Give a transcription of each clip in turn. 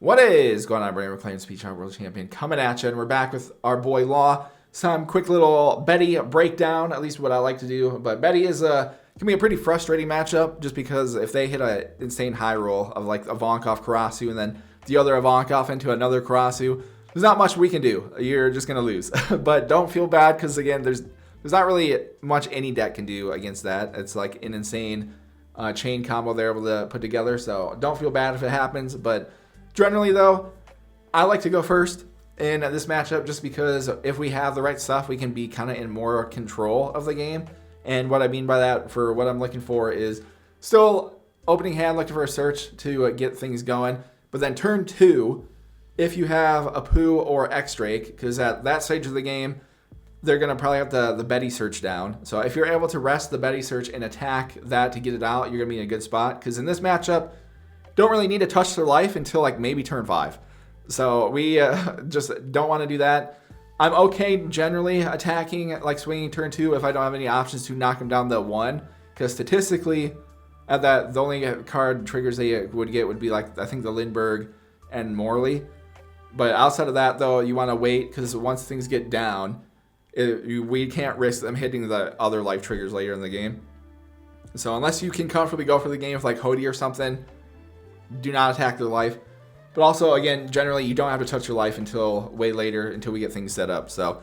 What is going on, Brandon McLean, Speech World Champion, coming at you, and we're back with our boy Law. Some quick little Betty breakdown, at least what I like to do. But Betty is can be a pretty frustrating matchup, just because if they hit an insane high roll of like Ivankov Karasu and then the other Ivankov into another Karasu, there's not much we can do. You're just gonna lose. But don't feel bad, because again, there's not really much any deck can do against that. It's like an insane chain combo they're able to put together. So don't feel bad if it happens, but generally, though, I like to go first in this matchup just because if we have the right stuff, we can be kind of in more control of the game. And what I mean by that, for what I'm looking for, is still opening hand, looking for a search to get things going. But then turn 2, if you have a Poo or X-Drake, because at that stage of the game, they're going to probably have the Betty search down. So if you're able to rest the Betty search and attack that to get it out, you're going to be in a good spot. Because in this matchup, don't really need to touch their life until like maybe turn 5. So we just don't want to do that. I'm okay generally attacking, like swinging turn 2 if I don't have any options to knock them down the 1. Because statistically, at that, the only card triggers they would get would be like, I think the Lindbergh and Morley. But outside of that, though, you want to wait, because once things get down, we can't risk them hitting the other life triggers later in the game. So unless you can comfortably go for the game with like Hody or something, do not attack their life. But also, again, generally, you don't have to touch your life until way later, until we get things set up. So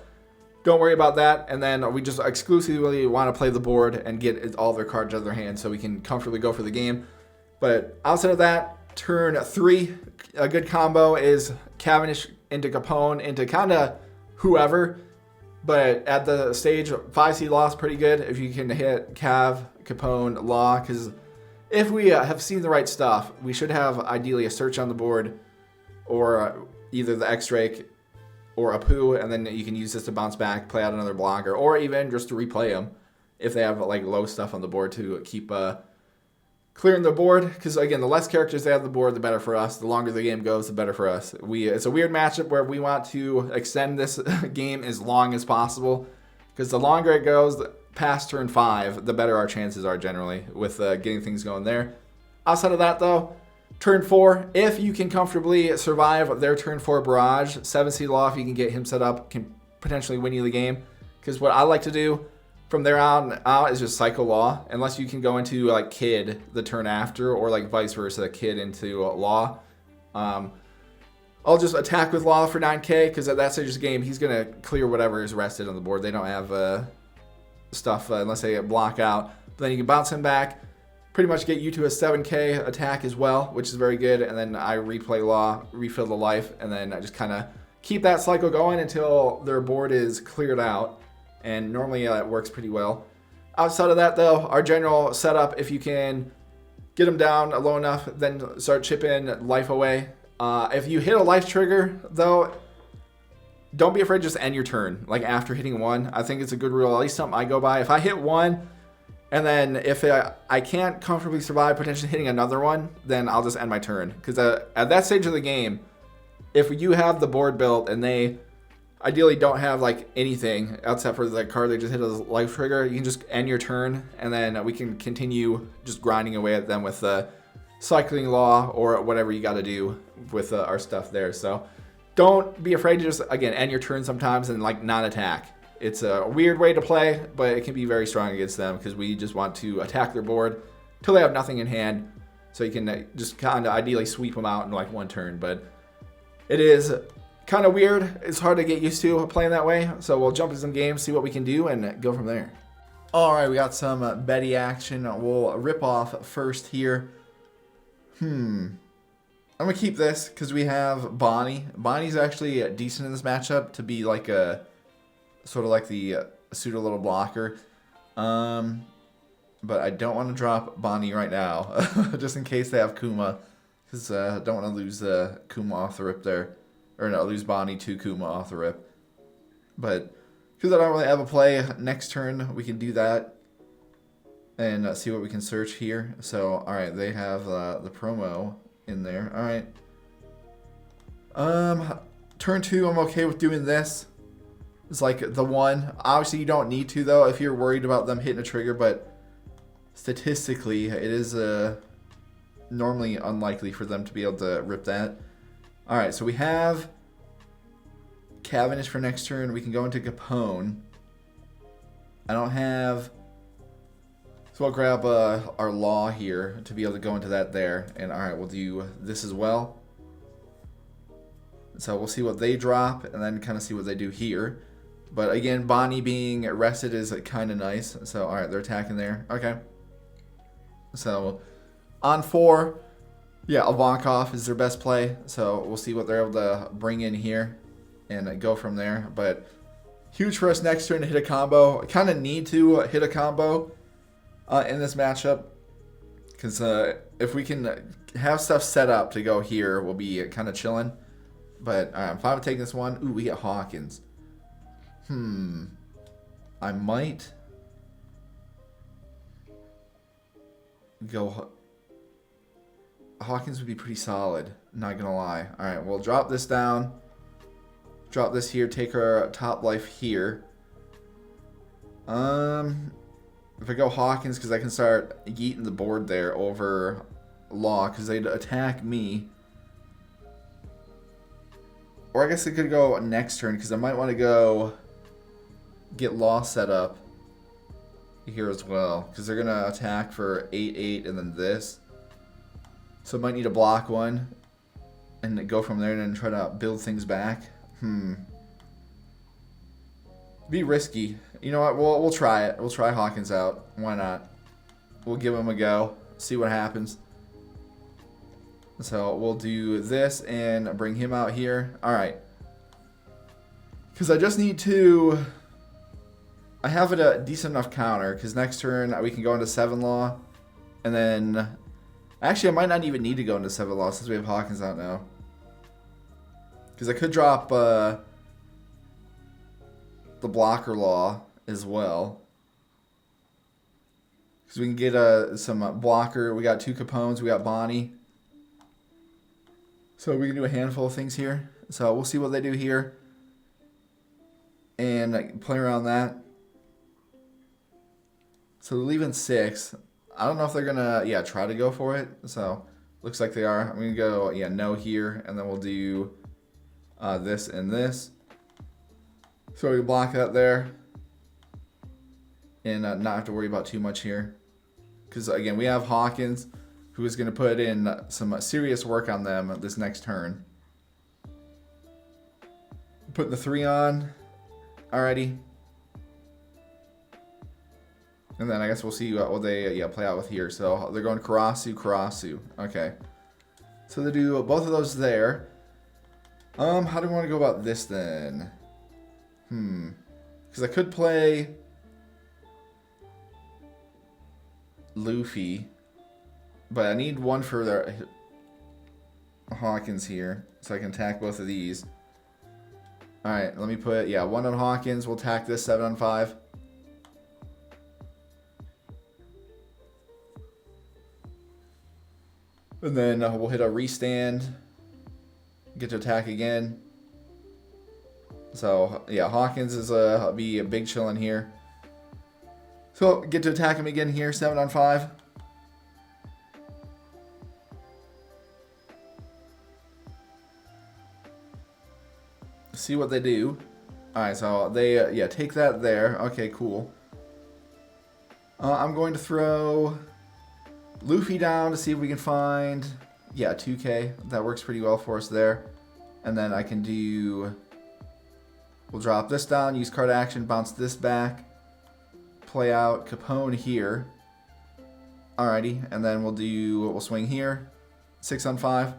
don't worry about that. And then we just exclusively want to play the board and get all their cards out of their hands so we can comfortably go for the game. But outside of that, turn 3, a good combo is Cavendish into Capone into kind of whoever. But at the stage, 5C Law is pretty good if you can hit Cav, Capone, Law, because if we have seen the right stuff, we should have ideally a search on the board, or either the X-Drake or a Poo, and then you can use this to bounce back, play out another blocker, or even just to replay them if they have like low stuff on the board to keep clearing the board. Because again, the less characters they have on the board, the better for us. The longer the game goes, the better for us. It's a weird matchup where we want to extend this game as long as possible, because the longer it goes past turn 5, the better our chances are generally with getting things going there. Outside of that, though, turn 4, if you can comfortably survive their turn 4 barrage, 7C Law, if you can get him set up, can potentially win you the game. Because what I like to do from there on out is just cycle Law, unless you can go into like Kid the turn after, or like vice versa, Kid into Law. I'll just attack with Law for 9k, because at that stage of the game, he's going to clear whatever is rested on the board. They don't have stuff unless they block out. But then you can bounce him back, pretty much get you to a 7k attack as well, which is very good. And then I replay Law, refill the life, and then I just kind of keep that cycle going until their board is cleared out. And normally it works pretty well. Outside of that, though, our general setup, if you can get them down low enough, then start chipping life away. If you hit a life trigger, though, don't be afraid to just end your turn, like after hitting 1. I think it's a good rule, at least something I go by. If I hit 1, and then if I can't comfortably survive potentially hitting another one, then I'll just end my turn. Because at that stage of the game, if you have the board built and they ideally don't have like anything except for the card they just hit a life trigger, you can just end your turn, and then we can continue just grinding away at them with cycling Law or whatever you got to do with our stuff there. So don't be afraid to just, again, end your turn sometimes and like not attack. It's a weird way to play, but it can be very strong against them, because we just want to attack their board till they have nothing in hand, so you can just kind of ideally sweep them out in like 1 turn. But it is kind of weird. It's hard to get used to playing that way. So we'll jump into some games, see what we can do, and go from there. All right, we got some Betty action. We'll rip off first here. I'm going to keep this because we have Bonnie. Bonnie's actually decent in this matchup to be like a sort of like the pseudo little blocker. But I don't want to drop Bonnie right now just in case they have Kuma, because I don't want to lose Kuma off the rip there. Or no, lose Bonnie to Kuma off the rip. But because I don't really have a play, next turn we can do that and see what we can search here. So, alright, they have the promo in there. Alright. Turn 2, I'm okay with doing this. It's like the 1. Obviously, you don't need to, though, if you're worried about them hitting a trigger, but statistically, it is normally unlikely for them to be able to rip that. Alright, so we have Cavendish for next turn. We can go into Capone. I don't have... So I'll grab our Law here to be able to go into that there. And alright, we'll do this as well. So we'll see what they drop and then kind of see what they do here. But again, Bonnie being rested is kind of nice. So alright, they're attacking there. Okay. So on 4, yeah, Ivankov is their best play. So we'll see what they're able to bring in here and go from there. But huge for us next turn to hit a combo. Kind of need to hit a combo in this matchup. Because if we can have stuff set up to go here, we'll be kind of chilling. But if I would take this one, ooh, we get Hawkins. I might go... Hawkins would be pretty solid, not gonna lie. Alright, we'll drop this down. Drop this here, take our top life here. If I go Hawkins, because I can start yeeting the board there over Law, because they'd attack me. Or I guess I could go next turn, because I might want to go get Law set up here as well. Because they're going to attack for 8-8 and then this. So I might need to block one and go from there and then try to build things back. Be risky. You know what? We'll try it. We'll try Hawkins out. Why not? We'll give him a go. See what happens. So we'll do this and bring him out here. Alright. Because I just need to... I have a decent enough counter. Because next turn we can go into 7 Law. And then... Actually, I might not even need to go into 7 Law since we have Hawkins out now. Because I could drop the blocker Law as well. Because we can get some blocker. We got 2 Capones. We got Bonnie. So we can do a handful of things here. So we'll see what they do here. And play around that. So they're leaving 6. I don't know if they're going to, try to go for it. So, looks like they are. I'm going to go, no here. And then we'll do this and this. So we block that there. And not have to worry about too much here. Because, again, we have Hawkins, who is going to put in some serious work on them this next turn. Putting the 3 on. Alrighty. And then I guess we'll see what they play out with here. So they're going Karasu, Karasu. Okay. So they do both of those there. How do we want to go about this then? Because I could play Luffy. But I need one for their Hawkins here. So I can attack both of these. Alright, let me put, 1 on Hawkins. We'll attack this 7 on 5. And then we'll hit a restand. Get to attack again. So, Hawkins is be a big chillin' here. So, get to attack him again here, 7 on 5. See what they do. Alright, so they, take that there. Okay, cool. I'm going to throw Luffy down to see if we can find, 2K. That works pretty well for us there. And then I can do, we'll drop this down, use card action, bounce this back, play out Capone here. Alrighty, and then we'll swing here, 6 on 5.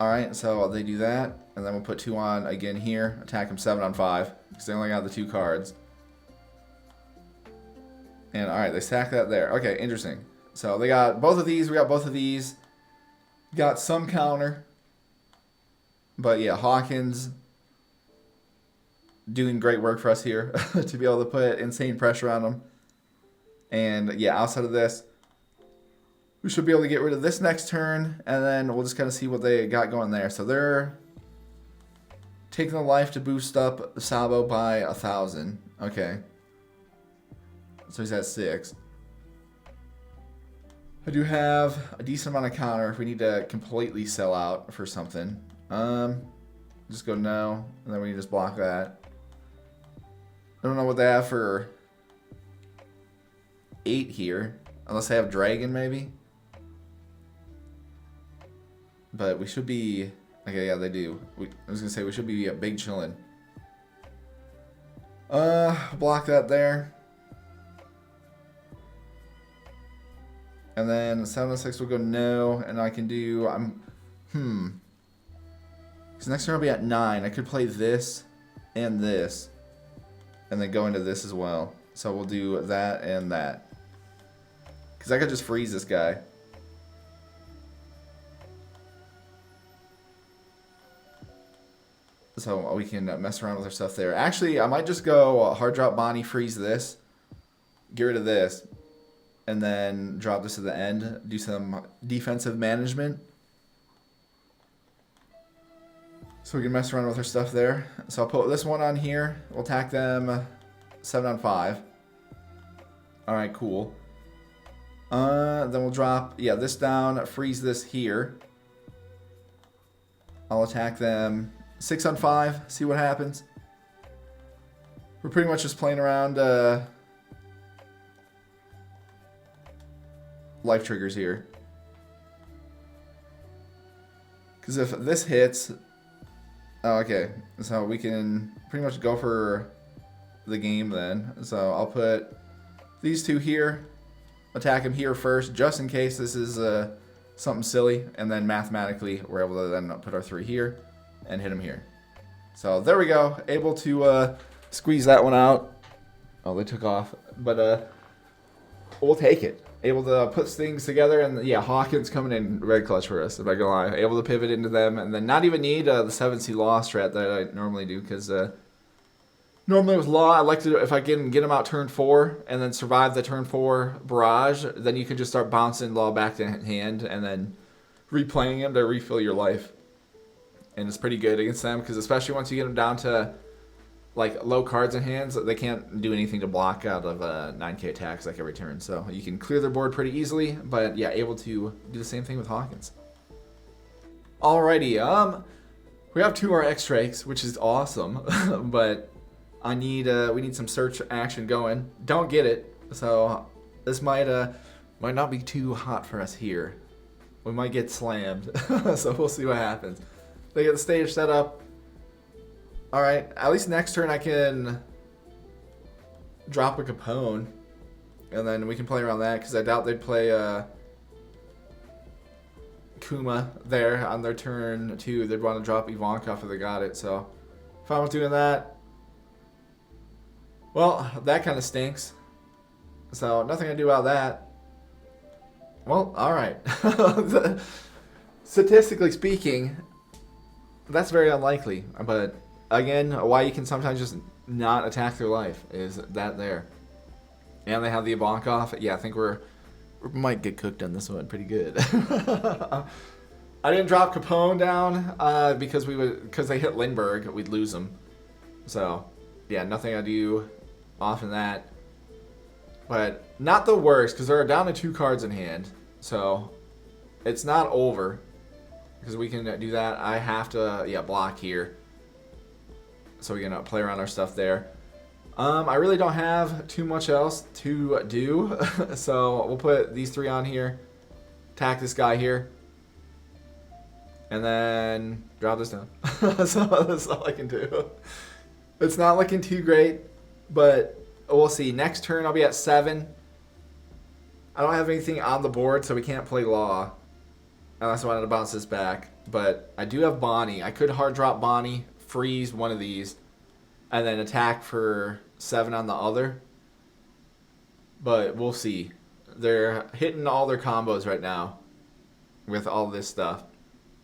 Alright, so they do that, and then we'll put 2 on again here, attack them 7 on 5, because they only got the 2 cards. And alright, they stack that there. Okay, interesting. So they got both of these, we got both of these. Got some counter. But Hawkins doing great work for us here to be able to put insane pressure on them. And outside of this, we should be able to get rid of this next turn, and then we'll just kind of see what they got going there. So they're taking the life to boost up Sabo by 1,000. Okay. So he's at 6. I do have a decent amount of counter if we need to completely sell out for something. Just go no, and then we can just block that. I don't know what they have for 8 here, unless they have dragon maybe. But we should be, okay, yeah, they do. I was gonna say we should be big chillin'. Block that there. And then 706 will go no, and I can do, because next turn I'll be at 9. I could play this and this, and then go into this as well. So we'll do that and that. Because I could just freeze this guy. So we can mess around with our stuff there. Actually, I might just go hard drop Bonnie, freeze this, get rid of this, and then drop this at the end, do some defensive management. So we can mess around with our stuff there. So I'll put this one on here. We'll attack them 7 on 5. Alright, cool. Then we'll drop, yeah, this down, freeze this here. I'll attack them 6 on 5, see what happens. We're pretty much just playing around life triggers here. Because if this hits, oh, okay, so we can pretty much go for the game then. So I'll put these two here, attack him here first, just in case this is something silly, and then mathematically we're able to then put our 3 here and hit him here. So there we go, able to squeeze that one out. Oh, they took off, but we'll take it. Able to put things together, and yeah, Hawkins coming in red clutch for us, if I go lie. Able to pivot into them, and then not even need the 7C Law strat that I normally do, because normally with Law, I like to, if I can get them out turn 4, and then survive the turn 4 barrage, then you can just start bouncing Law back to hand, and then replaying him to refill your life. And it's pretty good against them, because especially once you get them down to like low cards in hands, they can't do anything to block out of 9k attacks like every turn. So you can clear their board pretty easily, but yeah, able to do the same thing with Hawkins. Alrighty, we have 2 RX strikes, which is awesome, but I need we need some search action going. Don't get it, so this might not be too hot for us here. We might get slammed, so we'll see what happens. They get the stage set up. Alright, at least next turn I can drop a Capone, and then we can play around that, because I doubt they'd play Kuma there on their turn 2. They'd want to drop Ivankov if they got it, so if I was doing that, well, that kind of stinks. So nothing to do about that. Well, alright. Statistically speaking, that's very unlikely, but again, why you can sometimes just not attack their life is that there. And they have the Ivankov. Yeah, I think we might get cooked on this one pretty good. I didn't drop Capone down because they hit Lindbergh, we'd lose them. So yeah, nothing I do off in that. But not the worst, because they're down to 2 cards in hand. So it's not over, because we can do that. I have to block here, so we can play around our stuff there. I really don't have too much else to do, so we'll put these 3 on here, attack this guy here, and then drop this down. So that's all I can do. It's not looking too great, but we'll see. Next turn I'll be at 7. I don't have anything on the board, so we can't play Law, unless I wanted to bounce this back. But I do have Bonnie. I could hard drop Bonnie, freeze one of these, and then attack for 7 on the other. But we'll see. They're hitting all their combos right now with all this stuff.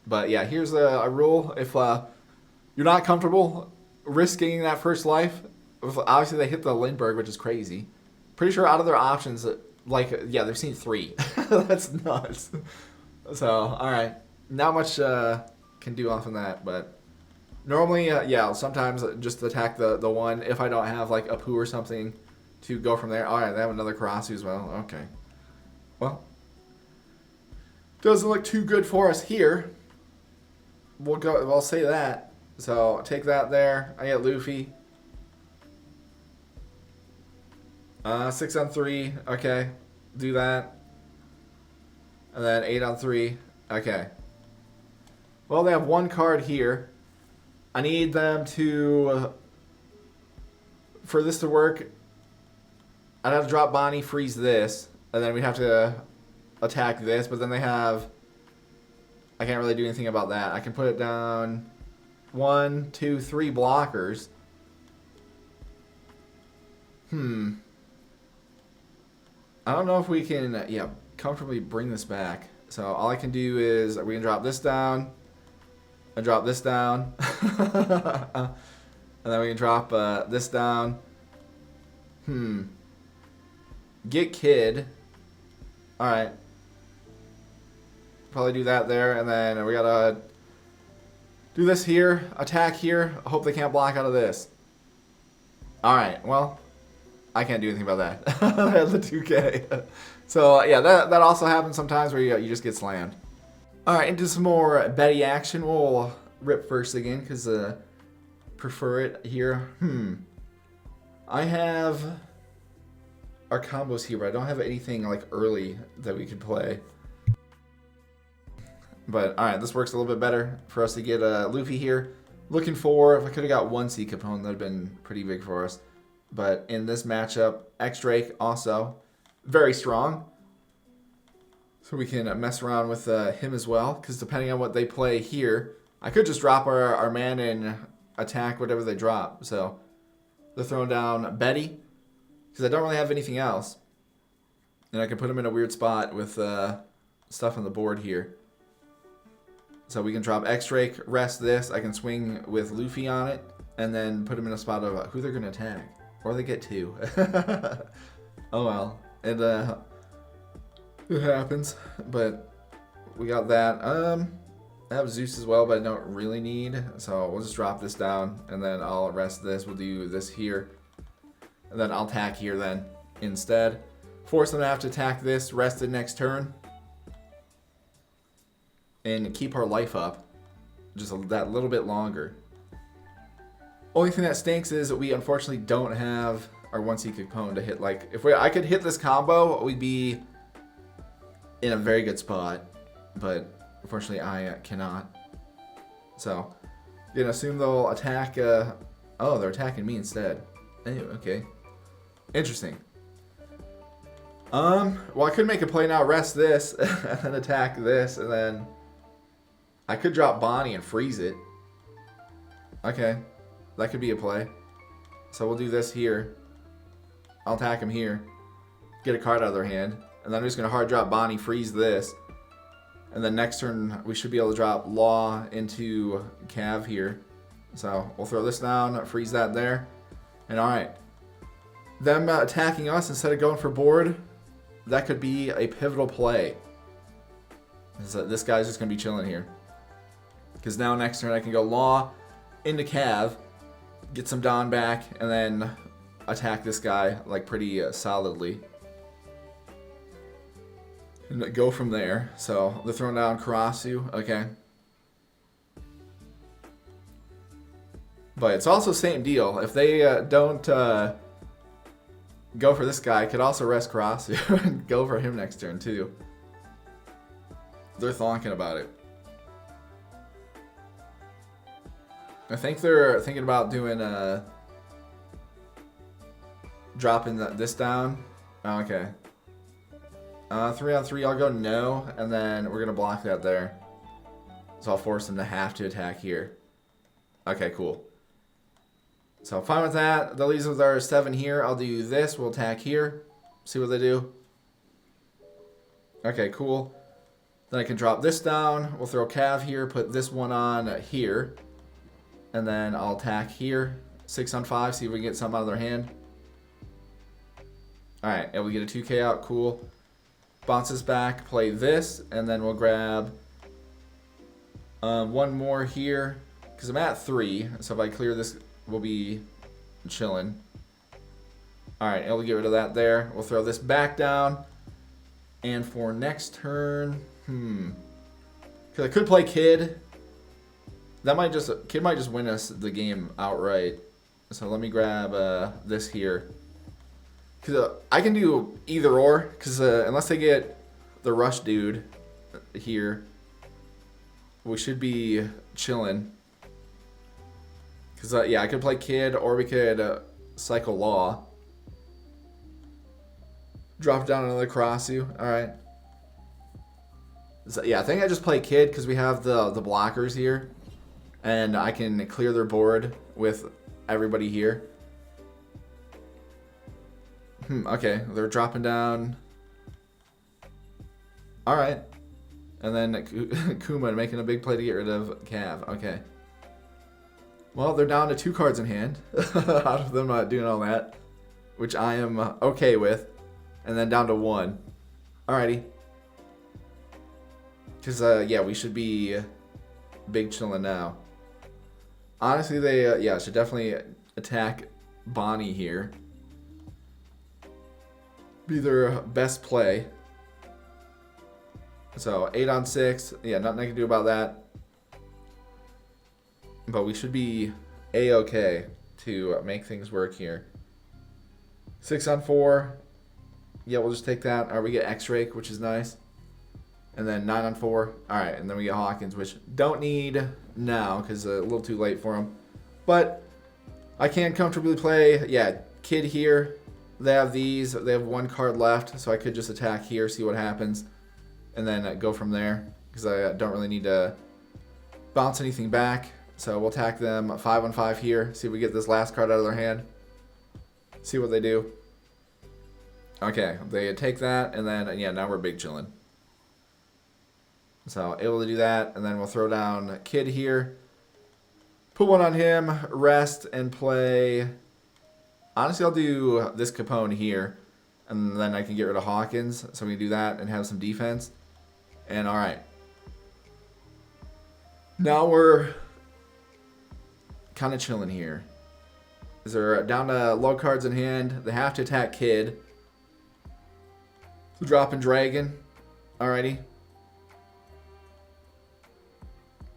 But yeah, here's a rule. If you're not comfortable risking that first life, obviously they hit the Lindbergh, which is crazy. Pretty sure out of their options, like, yeah, they've seen 3. That's nuts. So, alright. Not much can do off on that, but normally, yeah, sometimes just attack the one if I don't have like a poo or something to go from there. Alright, they have another Karasu as well. Okay. Well, Doesn't look too good for us here. I'll say that. So take that there. I get Luffy. 6 on 3. Okay. Do that. And then 8 on 3. Okay. Well, they have one card here. I need them to... for this to work, I'd have to drop Bonnie, freeze this. And then we'd have to attack this. But then they have... I can't really do anything about that. I can put it down 1, 2, 3 blockers. I don't know if we can, comfortably bring this back. So all I can do is we can drop this down, and drop this down, and then we can drop this down. Get Kid. All right. Probably do that there, and then we gotta do this here, attack here. I hope they can't block out of this. All right. Well. I can't do anything about that. I have the 2K. So, yeah, that also happens sometimes where you just get slammed. All right, into some more Betty action. We'll rip first again because prefer it here. I have our combos here, but I don't have anything like early that we could play. But, all right, this works a little bit better for us to get Luffy here. Looking for, if I could have got 1 C Capone, that would have been pretty big for us. But in this matchup, X-Drake also very strong. So we can mess around with him as well. Because depending on what they play here, I could just drop our man and attack whatever they drop. So they're throwing down Betty. Because I don't really have anything else. And I can put him in a weird spot with stuff on the board here. So we can drop X-Drake, rest this. I can swing with Luffy on it. And then put him in a spot of who they're going to attack. Or they get 2. Oh well. It happens. But we got that. I have Zeus as well, but I don't really need. So we'll just drop this down. And then I'll rest this. We'll do this here. And then I'll attack here then instead. Force them to have to attack this. Rest it next turn. And keep our life up. Just that little bit longer. Only thing that stinks is that we unfortunately don't have our 1C Capone to hit. Like, if I could hit this combo, we'd be in a very good spot. But unfortunately, I cannot. So, you can assume they'll attack. Oh, they're attacking me instead. Anyway, okay. Interesting. Well, I could make a play now, rest this, and then attack this, and then I could drop Bonnie and freeze it. Okay. That could be a play. So we'll do this here. I'll attack him here. Get a card out of their hand. And then I'm just going to hard drop Bonnie, freeze this. And then next turn, we should be able to drop Law into Cav here. So we'll throw this down, freeze that there. And alright. Them attacking us instead of going for board, that could be a pivotal play. So this guy's just going to be chilling here. Because now next turn I can go Law into Cav. Get some Dawn back, and then attack this guy like pretty solidly. And go from there. So they're throwing down Karasu, okay. But it's also same deal. If they don't go for this guy, I could also rest Karasu and go for him next turn too. They're thonking about it. I think they're thinking about doing dropping this down. Oh, okay. 3 on 3, I'll go no, and then we're gonna block that there. So I'll force them to have to attack here. Okay, cool. So fine with that. They'll leave with our 7 here. I'll do this. We'll attack here. See what they do. Okay, cool. Then I can drop this down. We'll throw Cav here. Put this one on here. And then I'll attack here. 6 on 5. See if we can get something out of their hand. Alright, and we get a 2K out. Cool. Bounce this back. Play this. And then we'll grab one more here. Because I'm at 3. So if I clear this, we'll be chilling. Alright, and we'll get rid of that there. We'll throw this back down. And for next turn, Because I could play Kid. That might just... Kid might just win us the game outright. So let me grab this here. Because I can do either or. Because unless they get the rush dude here, we should be chilling. Because, yeah, I could play Kid, or we could cycle Law. Drop down another cross you. Alright. So, yeah, I think I just play Kid because we have the blockers here. And I can clear their board with everybody here. Okay, they're dropping down. Alright. And then Kuma making a big play to get rid of Cav. Okay. Well, they're down to 2 cards in hand. Out of them not doing all that. Which I am okay with. And then down to 1. Alrighty. Because, yeah, we should be big chillin' now. Honestly, they, yeah, should definitely attack Bonnie here. Be their best play. So, 8 on 6. Yeah, nothing I can do about that. But we should be A-okay to make things work here. 6 on 4. Yeah, we'll just take that. Alright, we get X-Rake, which is nice. And then 9 on 4. Alright, and then we get Hawkins, which don't need now because a little too late for him. But I can comfortably play, yeah, Kid here. They have these. They have 1 card left, so I could just attack here, see what happens. And then go from there because I don't really need to bounce anything back. So we'll attack them 5 on 5 here. See if we get this last card out of their hand. See what they do. Okay, they take that, and then, yeah, now we're big chillin'. So, able to do that, and then we'll throw down Kid here. Put 1 on him, rest, and play... Honestly, I'll do this Capone here, and then I can get rid of Hawkins, so we can do that and have some defense. And, alright. Now we're kind of chilling here. They're down to low cards in hand. They have to attack Kid. So dropping Dragon. Alrighty.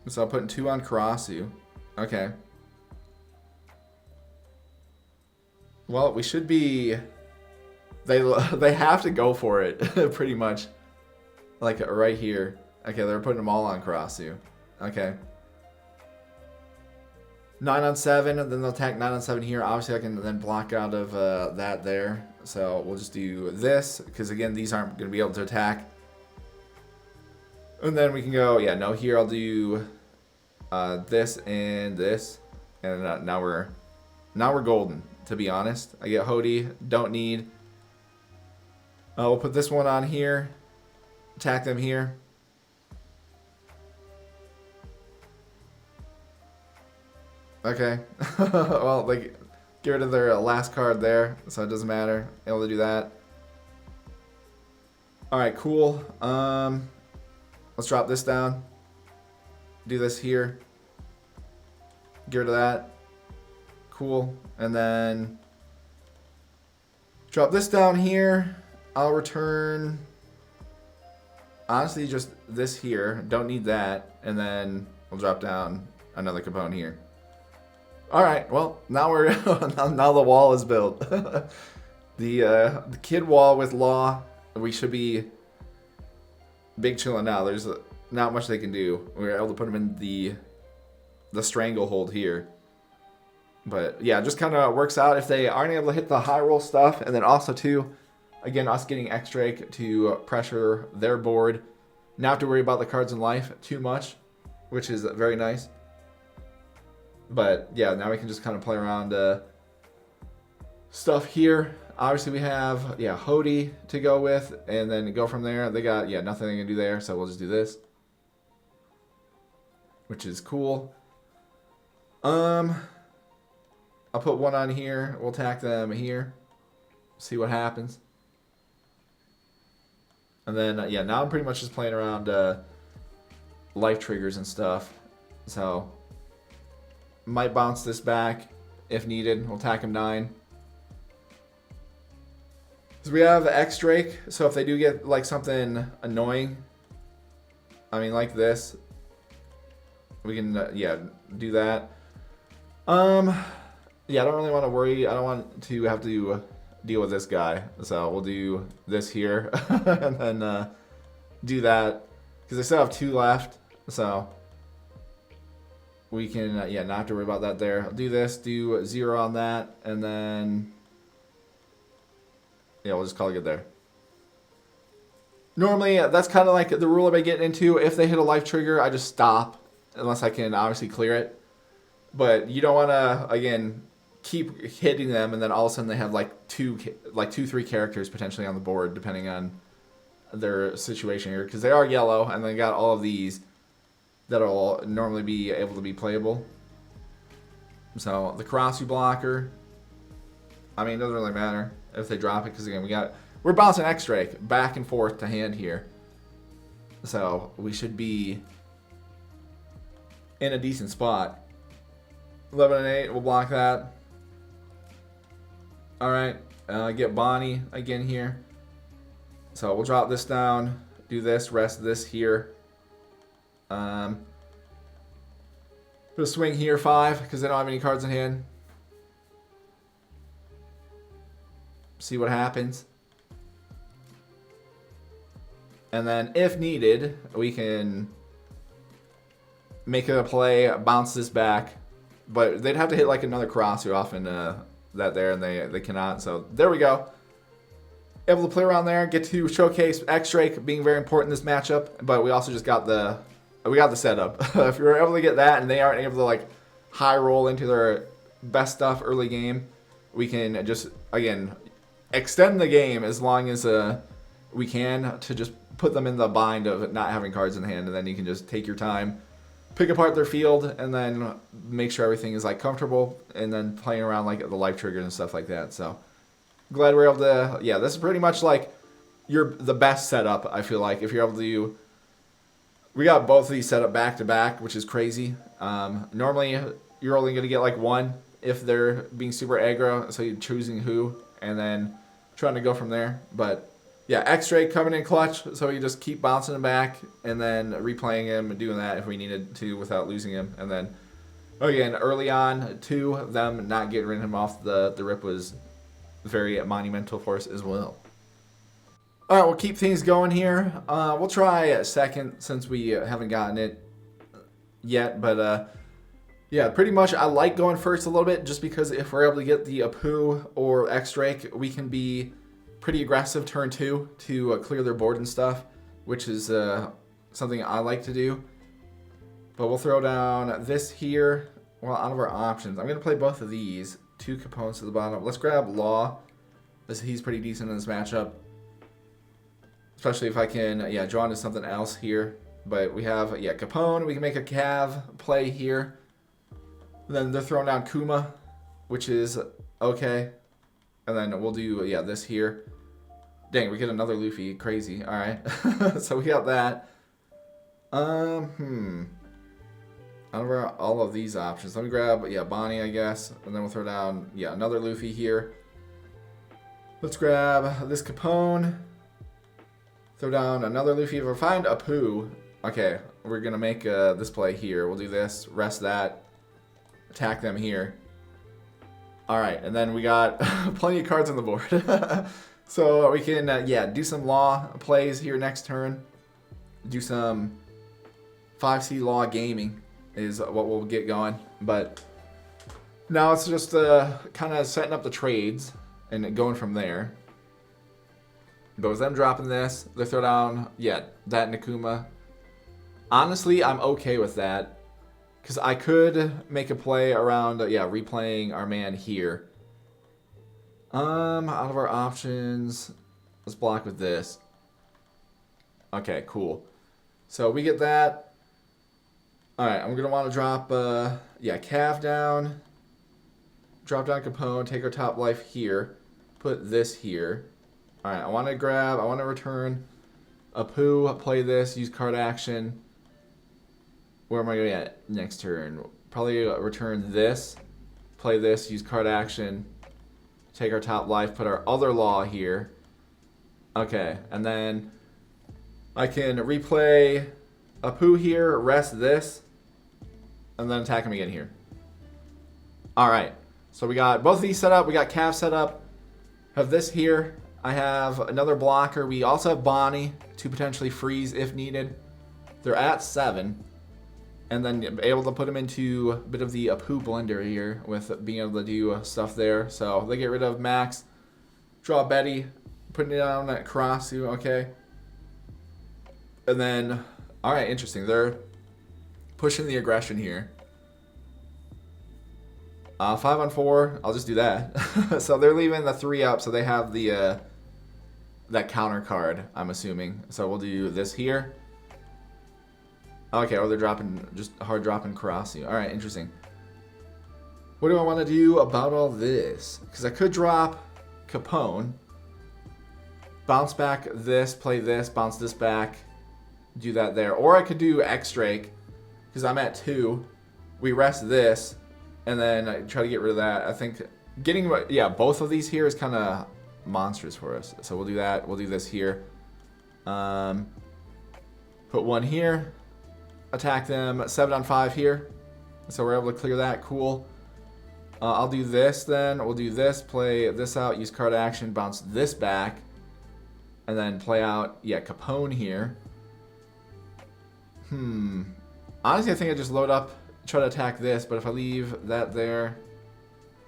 So I'm putting 2 on Karasu. Okay. Well, we should be... They have to go for it, pretty much. Like right here. Okay, they're putting them all on Karasu. Okay. 9 on 7, and then they'll attack 9 on 7 here. Obviously, I can then block out of that there. So we'll just do this, because again, these aren't going to be able to attack. And then we can go, yeah, no, here I'll do this and this. And now we're golden, to be honest. I get Hody, don't need. We'll put this one on here. Attack them here. Okay. Well, like, get rid of their last card there, so it doesn't matter. Able to do that. Alright, cool. Let's drop this down. Do this here. Get rid of that. Cool. And then drop this down here. I'll return, honestly, just this here. Don't need that. And then we'll drop down another component here. Alright, well, now we're now the wall is built. The Kid wall with Law, we should be big chillin' now. There's not much they can do. We were able to put them in the stranglehold here. But yeah, it just kind of works out if they aren't able to hit the high roll stuff. And then also too, again, us getting X-Drake to pressure their board. Not have to worry about the cards in life too much, which is very nice. But yeah, now we can just kind of play around stuff here. Obviously we have, yeah, Hody to go with, and then go from there. They got, yeah, nothing they can do there, so we'll just do this. Which is cool. I'll put 1 on here. We'll attack them here. See what happens. And then, yeah, now I'm pretty much just playing around life triggers and stuff. So, might bounce this back if needed. We'll attack him 9. So we have X-Drake. So if they do get like something annoying, I mean like this, We can, yeah, do that. Yeah, I don't really want to worry. I don't want to have to deal with this guy. So we'll do this here and then do that because I still have 2 left. So we can, yeah, not have to worry about that there. I'll do this, do 0 on that, and then, yeah, we'll just call it good there. Normally, that's kind of like the rule I've been getting into. If they hit a life trigger, I just stop, unless I can obviously clear it. But you don't want to, again, keep hitting them, and then all of a sudden they have like 2, 3 characters potentially on the board, depending on their situation here. Because they are yellow, and they got all of these that'll normally be able to be playable. So the cross blocker, I mean, it doesn't really matter if they drop it, because again, we're bouncing X-Drake back and forth to hand here. So we should be in a decent spot. 11 and 8, we'll block that. Alright, get Bonnie again here. So we'll drop this down, do this, rest this here. Put a swing here, 5, because they don't have any cards in hand. See what happens. And then, if needed, we can make a play, bounce this back. But they'd have to hit like another cross too often that there, and they cannot. So there we go. Able to play around there, get to showcase X-Drake being very important in this matchup. But we also just got the setup. If you're able to get that and they aren't able to like high roll into their best stuff early game, we can just, again, extend the game as long as we can to just put them in the bind of not having cards in hand, and then you can just take your time, pick apart their field, and then make sure everything is like comfortable, and then playing around like the life triggers and stuff like that. So glad we're able to, yeah, this is pretty much like the best setup, I feel like, if you're able to. We got both of these set up back to back, which is crazy. Normally you're only going to get like 1 if they're being super aggro, so you're choosing who and then trying to go from there. But yeah, X-Drake coming in clutch, so you just keep bouncing him back and then replaying him and doing that if we needed to without losing him. And then, again, early on, 2 of them not getting rid of him off the rip was very monumental for us as well. All right, we'll keep things going here. We'll try second since we haven't gotten it yet. But, yeah, pretty much I like going first a little bit just because if we're able to get the Apu or X-Drake, we can be pretty aggressive turn 2 to clear their board and stuff, which is something I like to do. But we'll throw down this here. Well, out of our options, I'm going to play both of these. 2 components to the bottom. Let's grab Law, as he's pretty decent in this matchup. Especially if I can, yeah, draw into something else here. But we have, yeah, Capone. We can make a Cav play here. And then they're throwing down Kuma, which is okay. And then we'll do, yeah, this here. Dang, we get another Luffy. Crazy. All right. So we got that. Out of all of these options, let me grab, yeah, Bonnie, I guess. And then we'll throw down, yeah, another Luffy here. Let's grab this Capone. Throw down another Luffy. If I find Apu, okay, we're going to make this play here. We'll do this, rest that, attack them here. All right, and then we got plenty of cards on the board. So we can, yeah, do some Law plays here next turn. Do some 5C Law gaming is what we'll get going. But now it's just kind of setting up the trades and going from there. But with them dropping this, they throw down, yeah, that Nakuma. Honestly, I'm okay with that. Because I could make a play around, yeah, replaying our man here. Out of our options, let's block with this. Okay, cool. So we get that. Alright, I'm going to want to drop, yeah, Cav down. Drop down Capone, take our top life here. Put this here. Alright, I want to return Apu, play this, use card action. Where am I going to get next turn? Probably return this, play this, use card action, take our top life, put our other Law here. Okay, and then I can replay Apu here, rest this, and then attack him again here. Alright, so we got both of these set up. We got Cav set up. Have this here. I have another blocker. We also have Bonnie to potentially freeze if needed. They're at 7. And then able to put them into a bit of the Apu blender here with being able to do stuff there. So they get rid of Max. Draw Betty. Putting it down at Karasu. Okay. And then, alright, interesting. They're pushing the aggression here. 5 on 4. I'll just do that. So they're leaving the 3 up, so they have the that counter card, I'm assuming. So we'll do this here. Okay, or they're dropping, just hard dropping Karasu. Alright, interesting. What do I want to do about all this? Because I could drop Capone. Bounce back this, play this, bounce this back. Do that there. Or I could do X-Drake. Because I'm at 2. We rest this. And then I try to get rid of that. I think getting, yeah, both of these here is kind of monstrous for us. So we'll do that. We'll do this here. Put one here. Attack them 7 on 5 here. So we're able to clear that. Cool. I'll do this then. We'll do this. Play this out. Use card action. Bounce this back. And then play out, yeah, Capone here. Honestly, I think I just load up, try to attack this. But if I leave that there,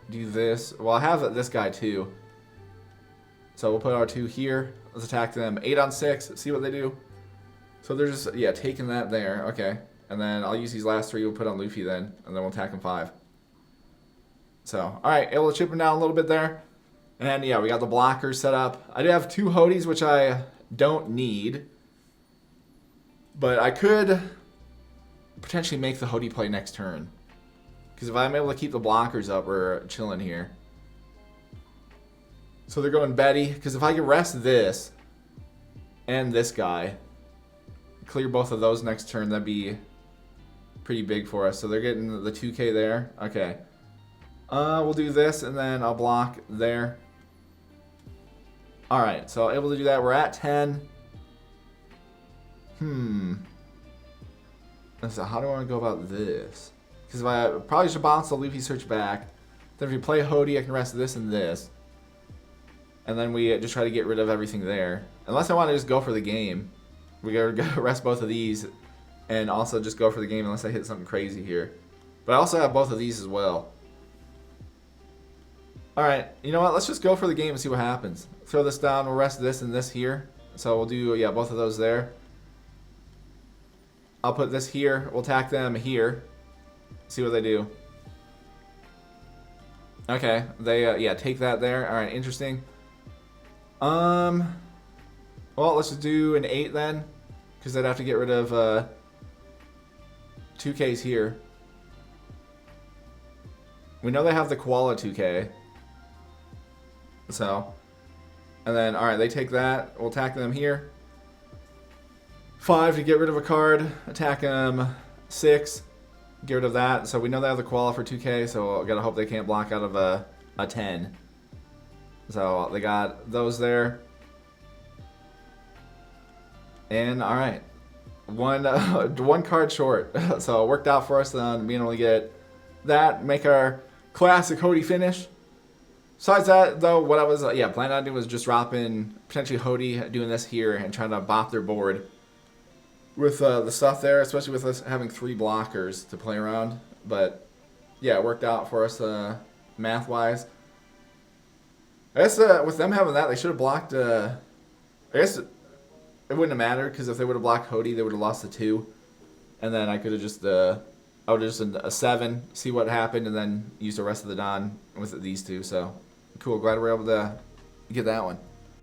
do this. Well, I have this guy too. So we'll put our 2 here. Let's attack them 8 on 6. See what they do. So they're just, yeah, taking that there. Okay. And then I'll use these last 3. We'll put on Luffy then. And then we'll attack him 5. So, alright. Able to chip him down a little bit there. And, yeah, we got the blockers set up. I do have 2 Hodies, which I don't need. But I could potentially make the Hodie play next turn. Because if I'm able to keep the blockers up, we're chilling here. So they're going Betty. Because if I can rest this and this guy, clear both of those next turn, that'd be pretty big for us. So they're getting the 2k there. Okay. We'll do this, and then I'll block there. Alright, so able to do that. We're at 10. So how do I want to go about this? Because if I probably should bounce the Luffy search back. Then if you play Hodie, I can rest this and this. And then we just try to get rid of everything there. Unless I want to just go for the game. We gotta rest both of these and also just go for the game unless I hit something crazy here. But I also have both of these as well. Alright, you know what? Let's just go for the game and see what happens. Throw this down, we'll rest this and this here. So we'll do, yeah, both of those there. I'll put this here. We'll attack them here. See what they do. Okay, they, yeah, take that there. Alright, interesting. Well, let's just do an 8 then. Because they'd have to get rid of 2Ks here. We know they have the Koala 2K. So. And then, alright, they take that. We'll attack them here. 5 to get rid of a card. Attack them 6. Get rid of that. So we know they have the Koala for 2K. So I gotta hope they can't block out of a 10. So they got those there. And alright, one card short. So it worked out for us on being able to get that, make our classic Hodie finish. Besides that, though, what I was planning on doing was just dropping potentially Hodie, doing this here and trying to bop their board with the stuff there, especially with us having 3 blockers to play around. But yeah, it worked out for us math-wise. I guess with them having that, they should have blocked. I guess it wouldn't have mattered because if they would have blocked Hodie, they would have lost the 2, and then I could have just I would have just a 7, see what happened, and then use the rest of the Don with these 2. So cool, glad we're able to get that one.